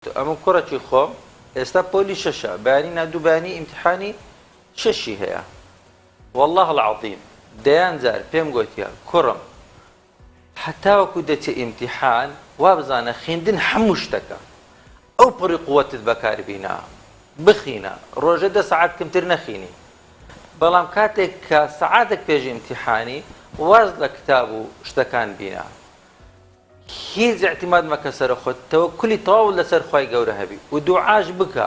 ئەمە کوڕەکی خۆم ئێستا پۆلی شەشە بەیانی نادوو بەیانی ئیمتحانی شەشی هەیە والله العظیم دەیان جار پێم گوتیە کوڕم هەتاوەکو دەچێ ئیمتحان وا بزانە خوێندن هەموو شتەکە ئەو پڕی قووەتت بەکاربینە بخینە ڕۆژە 10 سەعات کەمتر نەخینی بەڵام کاتێک کە سەعاتێک پێش ئیمتحانی واز لە کتاب و شتەکان بینە هیچ اعتماد مەکە سەر خۆت تەوەکولی تەواو لەسەر خوای گەورە هەبی و دوعاش بکە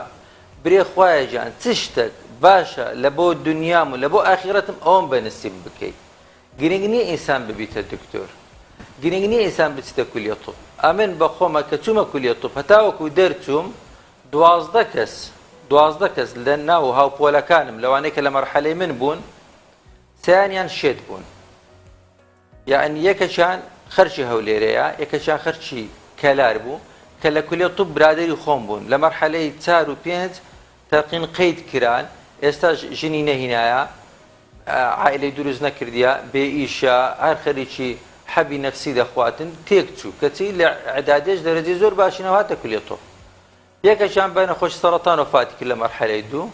برێ خوایە گیان چ شتێک باشە لە بۆ دنیام و لە بۆ ئاخیرەتم ئەوم بەنسیب بکەیت گرنگ نییە ئینسان ببیتە دکتۆر گرنگ نییە ئینسان بچیتە کولیە طب ئەمن بە خۆمە کە چوومە کولیە طب هەتاوەکو دەرچووم 12 کەس لە ناو هاوپۆلەکانم لەوانەیە کە لە مەرحەلەی من بوون سیانیان شێت بوون یعنی یەکەشان خەرچی هەولێرەیە یەکەشان خەرچی کەلار بوو کە لە کولیە طب برادەری خۆم بوون لە مەرحەلەی 4 و 5 تەقین قەید کران ئێستا ژنی نەهینایە عائلەی دروست نەکردیە بێ ئیشە هەر خەریکی حەبی نەفسی دەخواتن تێک چوو کەچی لە عدادێش دەرەجەی زۆر باشینەوە هاتە کولیە طب یەکەشان بە نەخۆشی سەرەتان وفاتی کرد لە مەرحەلەی 2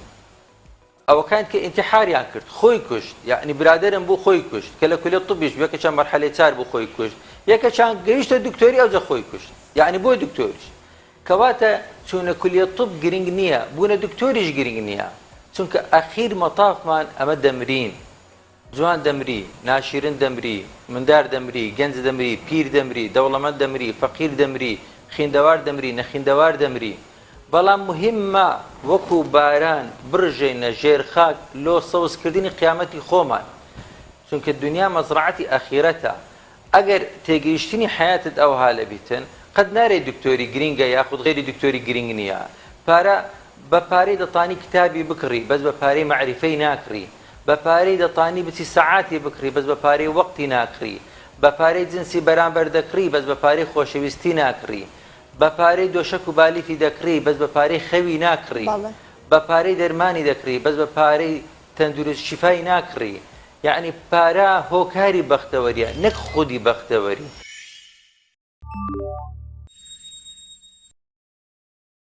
ئەوەکان کە ئینتیحاریان کرد خۆی کوشت یعنی برادرم بوو خۆی کوشت کە لە کولیە طبیش یەکەشان مەرحەلەی 4 بوو خۆی کوشت یەکەشان گەیشتە دکتۆری ئەوجە خۆی کوشت یعنی بۆ دکتۆریش کەواتە چوونە کولیە طب گرنگ نییە بوونە دکتۆریش گرنگ نییە چونکە ئەخیر مەتافمان ئەمە دەمرین جوان دەمری ناشرین دەمری مندار دەمری گەنج دەمری پیر دەمری دەوڵەمەند دەمری فەقیر دەمری خوێندەوار دەمری نەخوێندەوار دەمری بەڵام مهمە وەکو باران بڕژێنە ژێر خاک لۆ سەوزکردنی قیامەتی خۆمان چونکە دنیا مەزرعەتی ئەخیرەتە ئەگەر تێگەیشتنی حیاتت ئەوها لەبیتن قەت نارێ دکتۆری گرینگە یاخود غێری دکتۆری گرنگ نییە پارە بە پارەی دەتانی کتابی بکڕی بەس بە پارەی مەعریفەی ناکڕی بە پارەی دەتانی بچی سەعاتی بکڕی بەس بە پارەی وەقتی ناکڕی بە پارەی جنسی بەرامبەر دەکڕی بەس بە پارەی خۆشەویستی ناکڕی بە پارەی دۆشک و بالیفی دەکڕی بەس بە پارەی خەوی ناکڕی بە پارەی دەرمانی دەکڕی بەس بە پارەی تەندروست شیفای ناکڕی یعنی پارە هۆکاری بەختەوەریە نەک خودی بەختەوەری